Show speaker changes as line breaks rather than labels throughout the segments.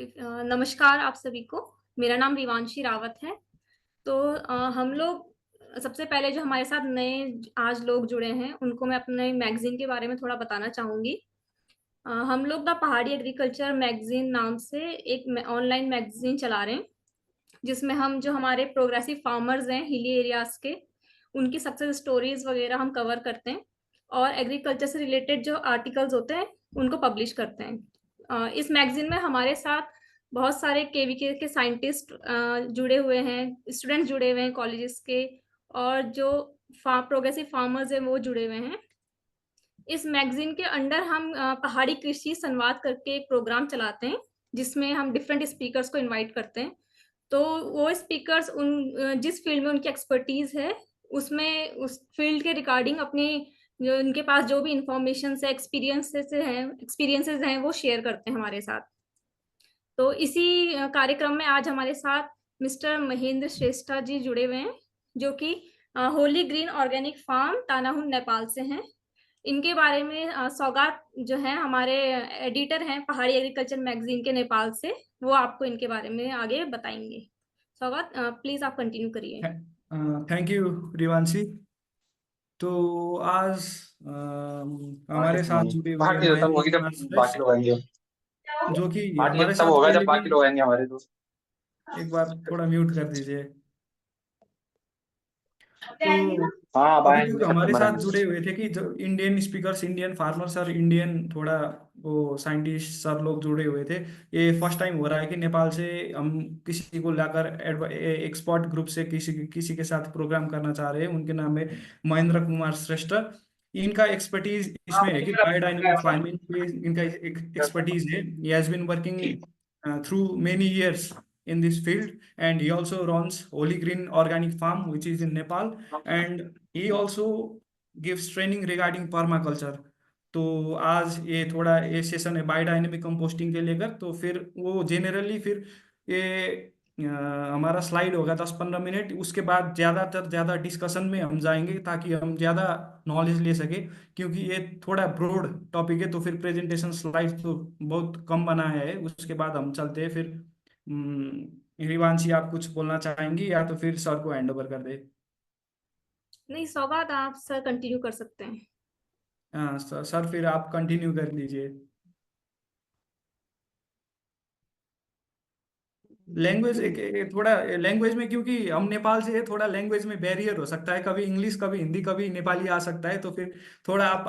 नमस्कार आप सभी को। मेरा नाम रिवांशी रावत है। तो हम लोग सबसे पहले जो हमारे साथ नए आज लोग जुड़े हैं, उनको मैं अपने मैगज़ीन के बारे में थोड़ा बताना चाहूँगी। हम लोग द पहाड़ी एग्रीकल्चर मैगज़ीन नाम से एक ऑनलाइन मैगज़ीन चला रहे हैं, जिसमें हम जो हमारे प्रोग्रेसिव फार्मर्स हैं हिली एरियाज़ के, उनकी सक्सेस स्टोरीज़ वग़ैरह हम कवर करते हैं और एग्रीकल्चर से रिलेटेड जो आर्टिकल्स होते हैं, उनको पब्लिश करते हैं। इस मैगज़ीन में हमारे साथ बहुत सारे केवीके के साइंटिस्ट जुड़े हुए हैं, स्टूडेंट्स जुड़े हुए हैं कॉलेजेस के और जो प्रोग्रेसिव फार्मर्स हैं, वो जुड़े हुए हैं। इस मैगज़ीन के अंडर हम पहाड़ी कृषि संवाद करके एक प्रोग्राम चलाते हैं, जिसमें हम डिफरेंट स्पीकर्स को इनवाइट करते हैं। तो वो स्पीकर्स जिस फ़ील्ड में उनकी एक्सपर्टीज़ है, उसमें उस फ़ील्ड के रिगार्डिंग अपनी जो उनके पास जो भी इन्फॉर्मेशंस है, एक्सपीरियंसेस हैं, वो शेयर करते हैं हमारे साथ। तो इसी कार्यक्रम में आज हमारे साथ मिस्टर महेंद्र श्रेष्ठा जी जुड़े हुए हैं, जो कि holy green organic farm Tanahun Nepal से हैं। इनके बारे में सौगात जो हैं हमारे एडिटर हैं पहाड़ी एग्रीकल्चर मैगज़ीन के नेपाल से, वो आपको इनके बारे में आगे बताएँगे। सौगात प्लीज़ आप कंटिन्यू करिए।
Thank you Rivanshi. तो आज
पार्टी
हमारे साथ जुड़े हुए
पार्टी खत्म
महेंद्र
होगी जब
कुमार
बाकी
श्रेष्ठ,
लोग आएंगे।
जो कि
पार्टी
हमारे
तब
साथ
होगा जब
पहले भी।
बाकी लोग आएंगे हमारे दोस्त।
एक बार थोड़ा म्यूट कर दीजिए। तो
हाँ अब
अभी
आएंगे
तक हमारे
सितंबर
साथ
में।
जुड़े हुए थे कि जो इंडियन स्पीकर्स, इंडियन फार्मर्स और इंडियन थोड़ा वो साइंटिस्ट सर लोग जुड़े हुए थे। ये फर्स्ट टाइम हो रहा है कि नेपाल से हम किसी को लाकर एक्सपर्ट ग्रुप से किसी के साथ प्रोग्राम करना चाह रहे हैं। उनके नाम है महेंद्र कुमार श्रेष्ठ। इनका एक्सपर्टीज इसमें है कि बायोडायनेमिक फार्मिंग पे इनका एक एक्सपर्टीज है। He has been working through many years in this field, and he also runs Holy Green Organic Farm, which is in Nepal, and he also gives training regarding permaculture. तो आज ये थोड़ा ये session है biodynamic composting के लेकर। तो फिर वो जेनरली फिर ये हमारा स्लाइड होगा 10-15 मिनट। उसके बाद ज़्यादा डिस्कशन में हम जाएंगे ताकि हम ज़्यादा नॉलेज ले सके, क्योंकि ये थोड़ा ब्रॉड टॉपिक है। तो फिर प्रेजेंटेशन स्लाइड तो बहुत कम बनाया है। उसके बाद हम चलते हैं फिर। हिमांशी, आप कुछ बोलना चाहेंगी या तो फिर सर को हैंड ओवर कर दे?
नहीं, सौगात आप सर कंटिन्यू कर सकते हैं।
हाँ सर फिर आप कंटिन्यू कर लीजिए। लैंग्वेज थोड़ा लैंग्वेज में, क्योंकि हम नेपाल से है, थोड़ा लैंग्वेज में बैरियर हो सकता है। कभी इंग्लिश, कभी हिंदी, कभी नेपाली आ सकता है। तो फिर थोड़ा आप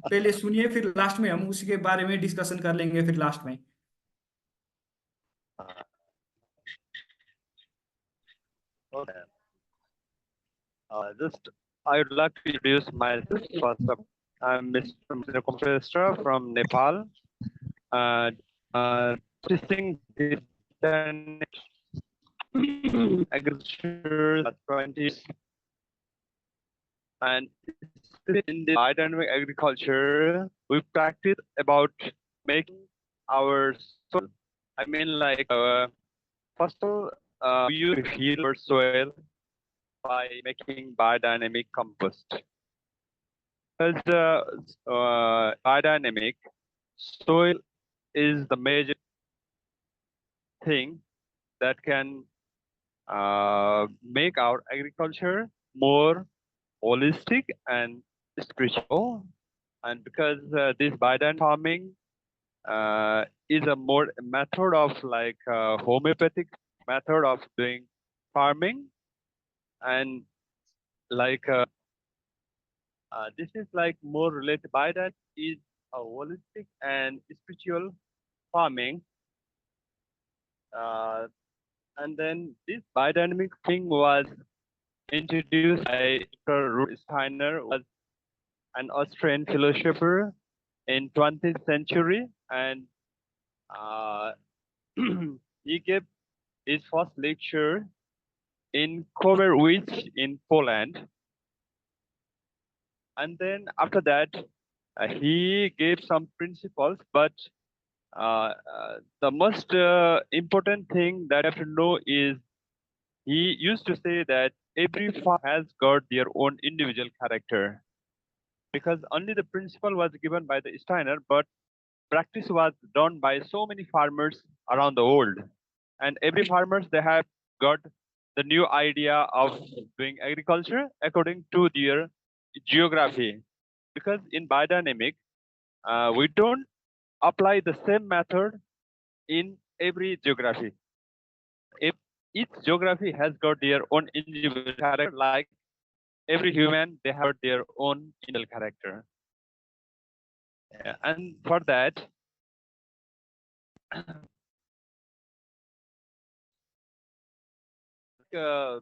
पहले सुनिए, फिर लास्ट में हम उसी के बारे में डिस्कशन कर लेंगे फिर लास्ट में।
Okay. Just I would like to introduce myself. First up, I'm Mr. Kumar from Nepal. Uh, Teaching this agriculture 20, and in the biodynamic agriculture, we practice about making our soil. I mean, like first of all, we use to heal our soil by making biodynamic compost. Because biodynamic soil is the major thing that can make our agriculture more holistic and spiritual. And because this biodynamic farming is a more method of like homeopathic method of doing farming, and like this is like more related by that is a holistic and spiritual farming. Uh, and then this biodynamic thing was introduced by Dr. Rudolf Steiner, was an Austrian philosopher in 20th century, and uh, he gave his first lecture in Kowerwice in Poland. And then after that, he gave some principles, but the most important thing that I have to know is he used to say that every farm has got their own individual character, because only the principle was given by the Steiner, but practice was done by so many farmers around the world, and every farmers they have got the new idea of doing agriculture according to their geography. Because in biodynamic, we don't apply the same method in every geography. If each geography has got their own individual character, like every human, they have their own individual character. Yeah, and for that, uh,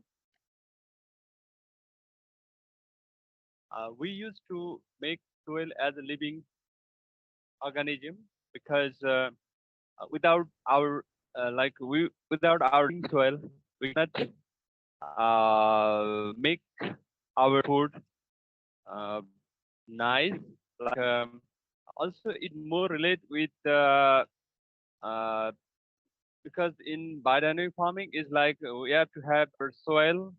we used to make soil as a living organism, because without our without our living soil, we cannot make our food uh, nice. Like also, it more relate with uh, because in biodynamic farming is like we have to have our soil,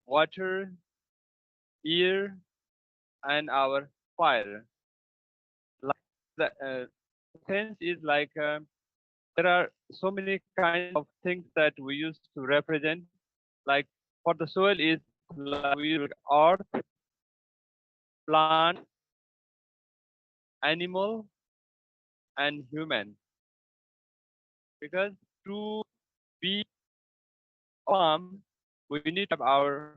water, air, and our fire. Like the sense is like there are so many kinds of things that we use to represent. Like for the soil is like we use earth, plant, animal, and human. Because to be farm, we need to have our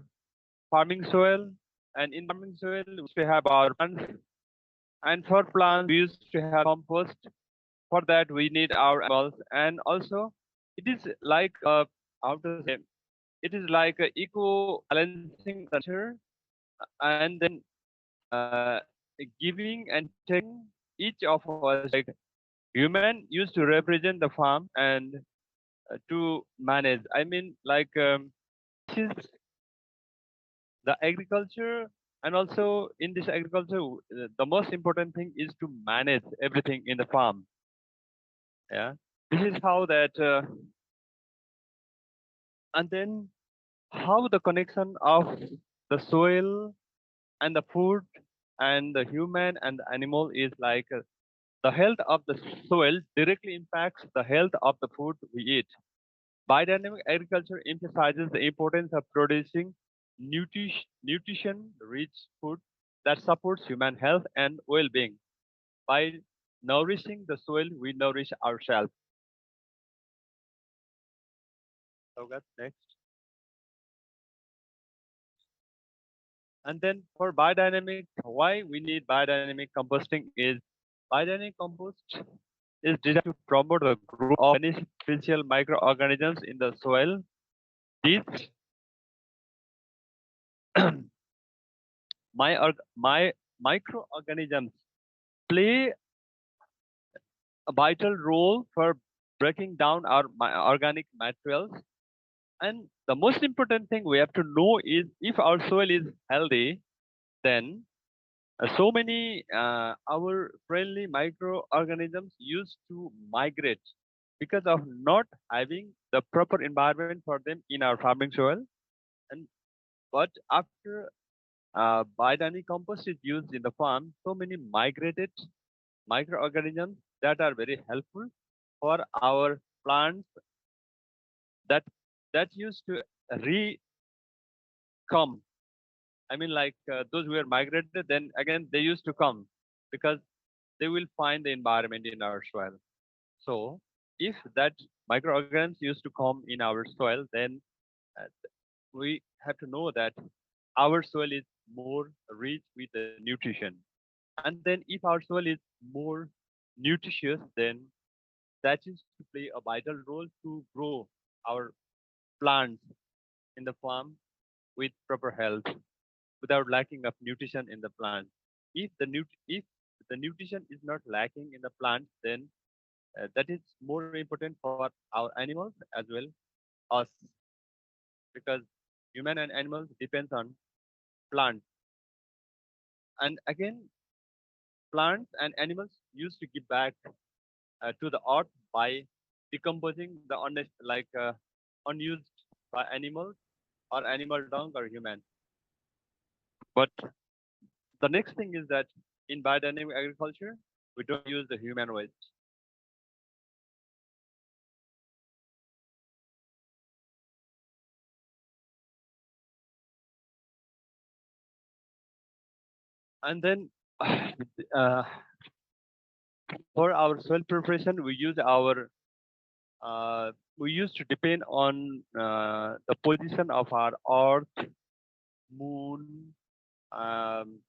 farming soil, and in farming soil we have our plants, and for plants we used to have compost. For that we need our animals, and also it is like how to say, it is like a eco balancing the nature, and then uh, giving and taking each of us, like human used to represent the farm and to manage. I mean, like this is the agriculture, and also in this agriculture, the most important thing is to manage everything in the farm. Yeah, this is how that, and then how the connection of the soil and the food and the human and the animal is like the health of the soil directly impacts the health of the food we eat. Biodynamic agriculture emphasizes the importance of producing nutrition-rich food that supports human health and well-being. By nourishing the soil, we nourish ourselves. So next. And then for biodynamic, why we need biodynamic composting is biodynamic compost is designed to promote the growth of beneficial microorganisms in the soil. These my microorganisms play a vital role for breaking down our organic materials. And the most important thing we have to know is if our soil is healthy, then so many our friendly microorganisms used to migrate because of not having the proper environment for them in our farming soil. And but after biodynamic compost is used in the farm, so many migrated microorganisms that are very helpful for our plants that used to re come. I mean, like those who were migrated, then again they used to come because they will find the environment in our soil. So if that microorganisms used to come in our soil, then uh, we have to know that our soil is more rich with the nutrition. And then if our soil is more nutritious, then that is to play a vital role to grow our plants in the farm with proper health without lacking of nutrition in the plant. If the nutrition is not lacking in the plant, then that is more important for our animals as well us, because human and animals depends on plants. And again, plants and animals used to give back to the earth by decomposing the unused by animals or animal dung or human. But the next thing is that in biodynamic agriculture, We don't use the human waste. And then uh, for our soil preparation, we used to depend on the position of our Earth, Moon,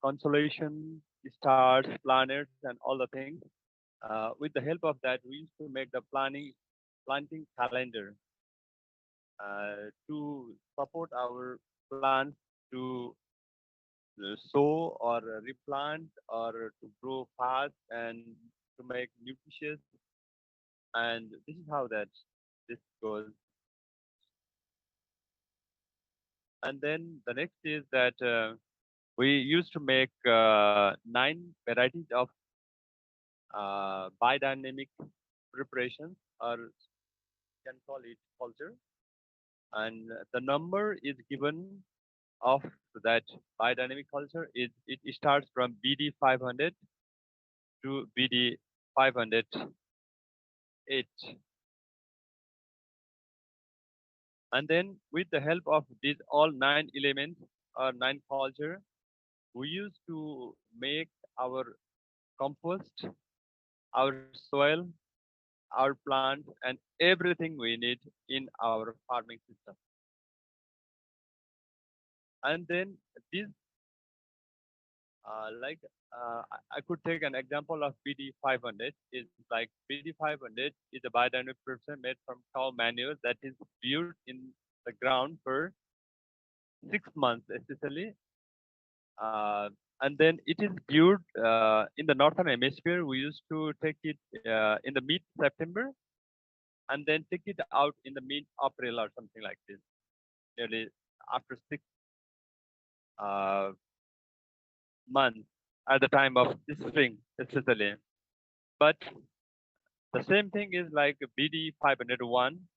constellation, stars, planets, and all the things. With the help of that, we used to make the planting calendar to support our plants to sow or replant or to grow fast and to make nutritious. And this is how that this goes. And then the next is that we used to make 9 varieties of biodynamic preparations, or you can call it culture. And the number is given of that biodynamic culture. It starts from BD 500 to BD 508. And then with the help of these all 9 elements or 9 culture, we used to make our compost, our soil, our plants, and everything we need in our farming system. And then this, I could take an example of BD 500. Is like BD 500 is a biodynamic preparation made from cow manure that is viewed in the ground for 6 months, especially. And then it is viewed in the northern hemisphere. We used to take it in the mid September, and then take it out in the mid April or something like this, nearly after 6 uh, months at the time of spring, especially. But the same thing is like BD 501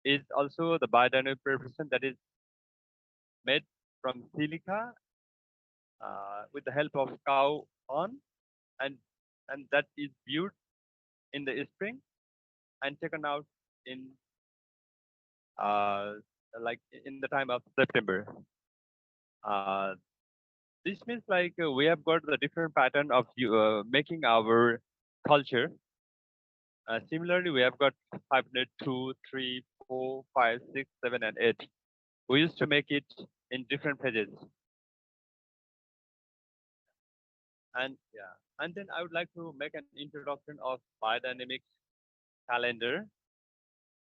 is also the biodynamic preparation that is made from silica with the help of cow horn, and that is viewed in the spring and taken out in uh, like in the time of September. Uh, this means like we have got the different pattern of making our culture. Similarly, we have got 502, 3, 4, 5, 6, 7, and 8. We used to make it in different phases. And yeah, and then I would like to make an introduction of biodynamic calendar.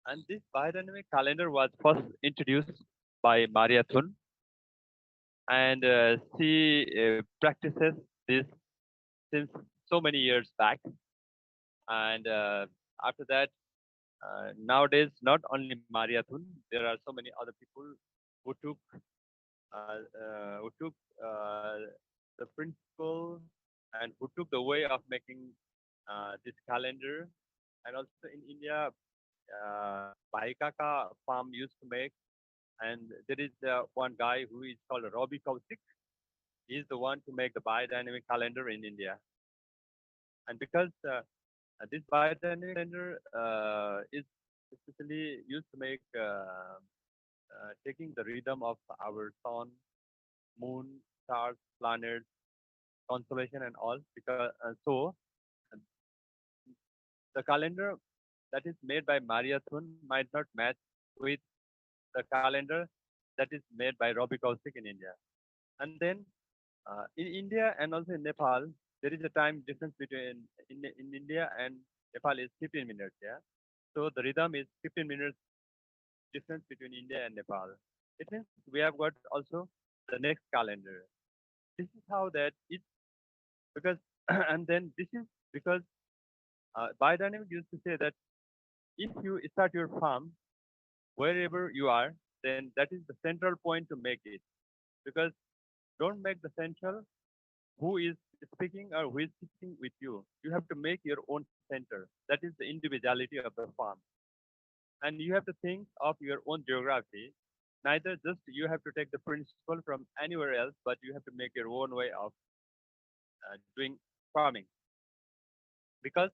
And this biodynamic calendar was first introduced by Maria Thun, and she practices this since so many years back. And after that, nowadays, not only Maria Thun, there are so many other people who took the principle and who took the way of making this calendar. And also in India, Bahikaka farm used to make, and there is one guy who is called Robbie Kaushik. He is the one to make the biodynamic calendar in India. And because this biodynamic calendar is especially used to make taking the rhythm of our sun, moon, stars, planets, constellation, and all. Because so the calendar that is made by Maria Thun might not match with the calendar that is made by Robbie Kaushik in India. And then in India and also in Nepal, there is a time difference between in India and Nepal is 15 minutes. Yeah. So the rhythm is 15 minutes difference between India and Nepal. It means we have got also the next calendar. This is how that it because and then this is because biodynamic used to say that if you start your farm wherever you are, then that is the central point to make it. Because don't make the central who is speaking or who is sitting with you. You have to make your own center. That is the individuality of the farm. And you have to think of your own geography. Neither just you have to take the principle from anywhere else, but you have to make your own way of doing farming. because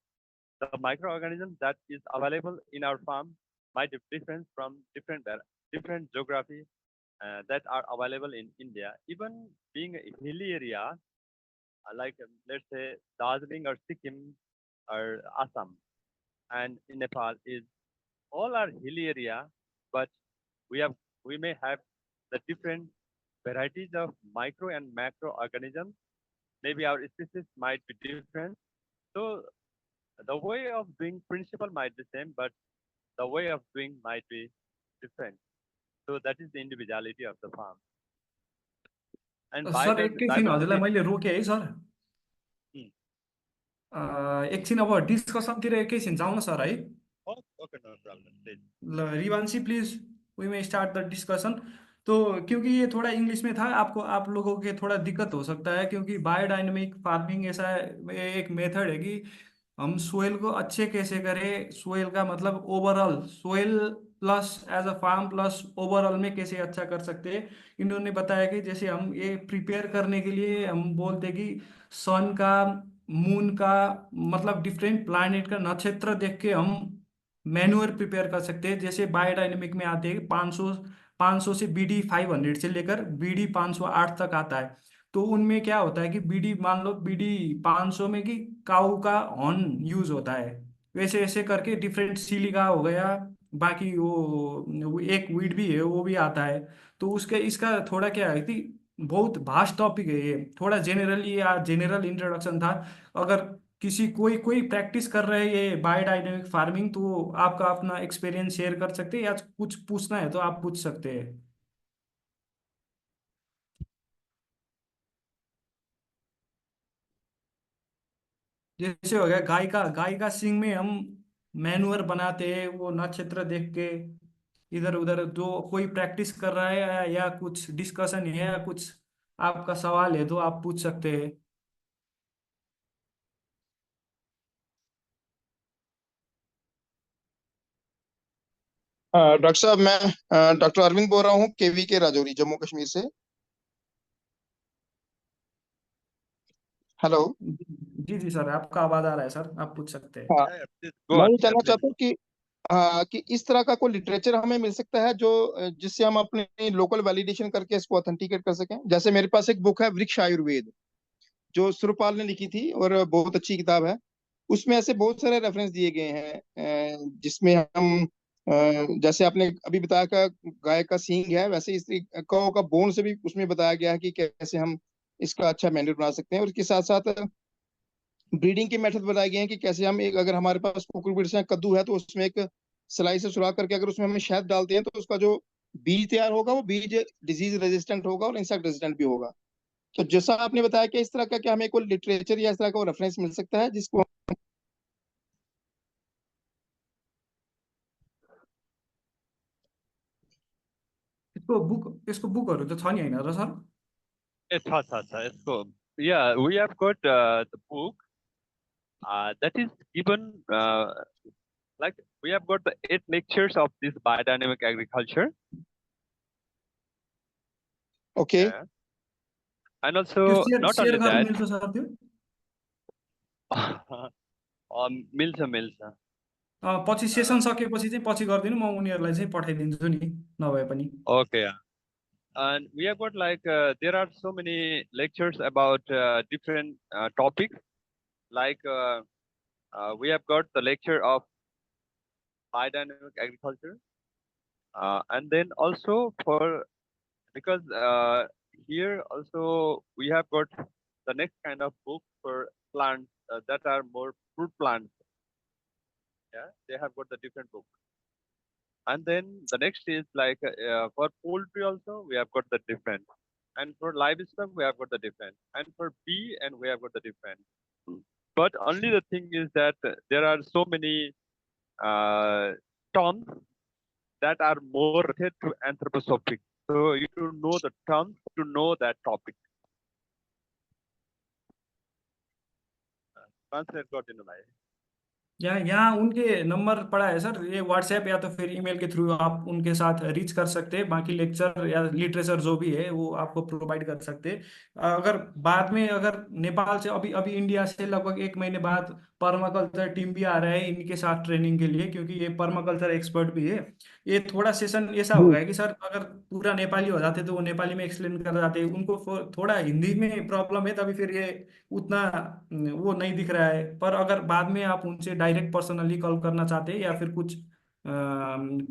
the microorganisms that is available in our farm might be different from different geography that are available in India. Even being a hilly area, like let's say Darjeeling or Sikkim or Assam and in Nepal is all are hilly area, but we may have the different varieties of micro and macro organisms. Maybe our species might be different. So the way of doing principle might be same, but the way of doing might be different. So that is the individuality of the farm. And
sir एकैछिन हजुरलाई मैले रोकेँ है sir. एकछिन अब डिस्कसनतिर एकैछिन जाउँ न sir है।
Okay, no problem.
ल Rivanshi please we may start the discussion. तो क्योंकि ये थोड़ा इंग्लिश में था, आप लोगों के थोड़ा दिक्कत हो सकता है, क्योंकि बायोडायनेमिक फार्मिंग ऐसा एक मेथड है कि हम सोयल को अच्छे कैसे करें, सोयल का मतलब overall soil plus as a farm plus overall में कैसे अच्छा कर सकते हैं। इन्होंने बताया कि जैसे हम ये प्रिपेयर करने के लिए हम बोलते कि सन का, मून का, मतलब डिफरेंट प्लैनेट का नक्षत्र देख के हम मैन्योर प्रिपेयर कर सकते हैं। जैसे बायोडायनेमिक में आते हैं 500 से BD 500 से लेकर BD 508 तक आता है। तो उनमें क्या होता है कि BD मान लो BD 500 में कि काऊ का हॉर्न यूज होता है, वैसे ऐसे करके डिफरेंट सिलिका हो गया, बाकी वो एक वीड भी है वो भी आता है। तो उसका इसका थोड़ा क्या है कि बहुत भास्ट टॉपिक है ये, थोड़ा जेनरली या जनरल इंट्रोडक्शन था। अगर किसी कोई कोई प्रैक्टिस कर रहे हैं ये बायोडायनेमिक फार्मिंग, तो आपका अपना एक्सपीरियंस शेयर कर सकते हैं या कुछ पूछना है तो आप पूछ सकते हैं। जैसे हो गया गाय का सींग में हम मैनुअर बनाते हैं, वो नक्षत्र देख के। इधर उधर जो कोई प्रैक्टिस कर रहा है या कुछ डिस्कशन है या कुछ आपका सवाल है तो आप पूछ सकते हैं।
डॉक्टर साहब, मैं डॉक्टर अरविंद बोल रहा हूँ, केवी के राजौरी, जम्मू कश्मीर से। हेलो।
जी जी सर, आपका आवाज आ रहा है सर, आप पूछ सकते हैं।
हाँ,
Go
मैं
on,
ये जानना
please.
चाहता हूँ कि इस तरह का कोई लिटरेचर हमें मिल सकता है जो जिससे हम अपने लोकल वैलिडेशन करके इसको ऑथेंटिकेट कर सकें। जैसे मेरे पास एक बुक है वृक्ष आयुर्वेद, जो सुरपाल ने लिखी थी और बहुत अच्छी किताब है। उसमें ऐसे बहुत सारे रेफरेंस दिए गए हैं जिसमें हम जैसे आपने अभी बताया कि गाय का सींग है, वैसे इस कौ का बोन से भी उसमें बताया गया है कि कैसे हम इसका अच्छा मैन्यूर बना सकते हैं। और इसके साथ साथ ब्रीडिंग के मेथड बताए गए हैं कि कैसे हम एक, अगर हमारे पास कुकुरबिट्स है, कद्दू है, तो उसमें एक सलाई से सुराख करके अगर उसमें हम शहद डालते हैं तो उसका जो बीज तैयार होगा वो बीज डिजीज रेजिस्टेंट होगा और इंसेक्ट रेजिस्टेंट भी होगा। तो जैसा आपने बताया कि इस तरह का क्या हमें कोई लिटरेचर या इस तरह का रेफरेंस मिल सकता है जिसको
इसको बुकहरू त छ नि होइन र sir?
Yeah, we have got the book that is given like we have got the 8 lectures of this biodynamic agriculture.
Okay.
Yeah. And also
त्यो
not
शेयर
only
गर्न
that,
मिल्छ सर त्यो?
मिल्छ
पछि सेसन सकेपछि चाहिँ पछि गरिदिनु, म उनीहरूलाई चाहिँ पठाइदिन्छु नि नभए पनि।
Okay, yeah. And we have got like there are so many lectures about different topics. Like we have got the lecture of biodynamic agriculture, and then also because here also we have got the next kind of book for plants that are more fruit plants. Yeah, they have got the different book. And then the next is like for poultry also we have got the different, and for livestock we have got the different, and for bee and we have got the different. But only the thing is that there are so many terms that are more related to anthroposophic. So you should know the terms to know that topic. Translate got in the line.
यहाँ उनके number पड़ा है sir, ये WhatsApp या तो फिर email के through आप उनके साथ रीच कर सकते हैं। बाकी लेक्चर या लिटरेचर जो भी है वो आपको प्रोवाइड कर सकते हैं। अगर बाद में अगर नेपाल से अभी अभी इंडिया से लगभग 1 महीने बाद पर्माकल्चर टीम भी आ रहा है इनके साथ ट्रेनिंग के लिए, क्योंकि ये पर्माकल्चर एक्सपर्ट भी है। ये थोड़ा सेशन ऐसा होगा है कि सर अगर पूरा नेपाली हो जाते तो वो नेपाली में एक्सप्लेन कर जाते, उनको थोड़ा हिंदी में प्रॉब्लम है, तभी फिर ये उतना वो नहीं दिख रहा है। पर अगर बाद में आप उनसे डायरेक्ट पर्सनली कॉल करना चाहते हैं या फिर कुछ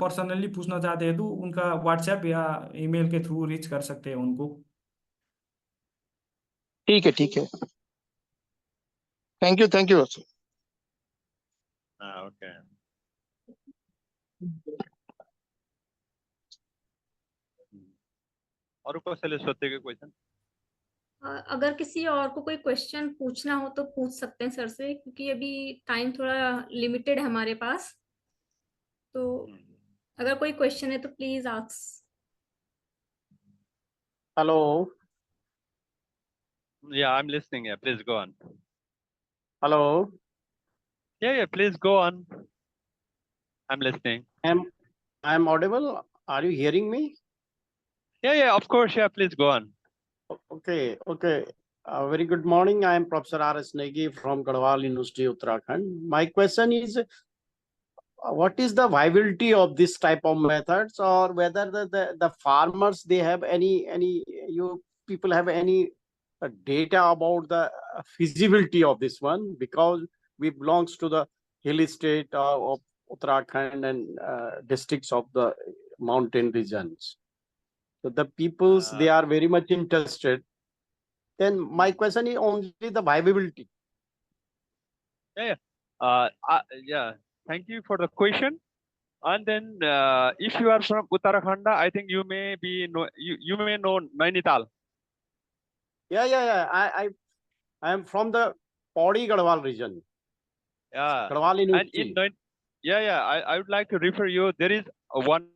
पर्सनली पूछना चाहते हैं तो उनका व्हाट्सएप या ईमेल के थ्रू रीच कर सकते हैं उनको।
ठीक है, ठीक है। Thank you sir.
Okay. और ऊपर से ले सकते हैं क्वेश्चन?
अगर किसी और को कोई क्वेश्चन पूछना हो तो पूछ सकते हैं सर से, क्योंकि अभी टाइम थोड़ा लिमिटेड है हमारे पास। तो अगर कोई क्वेश्चन है तो please ask.
Hello.
Yeah, I'm listening. Yeah, please go on.
Hello.
Yeah, please go on. I'm listening.
I'm audible. Are you hearing me?
Yeah, of course. Yeah, please go on.
Okay. Very good morning. I am Professor R.S. Negi from Garhwal University, Uttarakhand. My question is, what is the viability of this type of methods, or whether the farmers, they have any you people have any data about the feasibility of this one, because we belongs to the hilly state of Uttarakhand and districts of the mountain regions. So the peoples, they are very much interested. Then my question is only the viability.
Yeah. Thank you for the question. And then, if you are from Uttarakhand, I think you may you may know Nainital.
Yeah. I am from the Pauri Garhwal region.
Yeah.
Garhwal
And
University.
I would like to refer you. There is one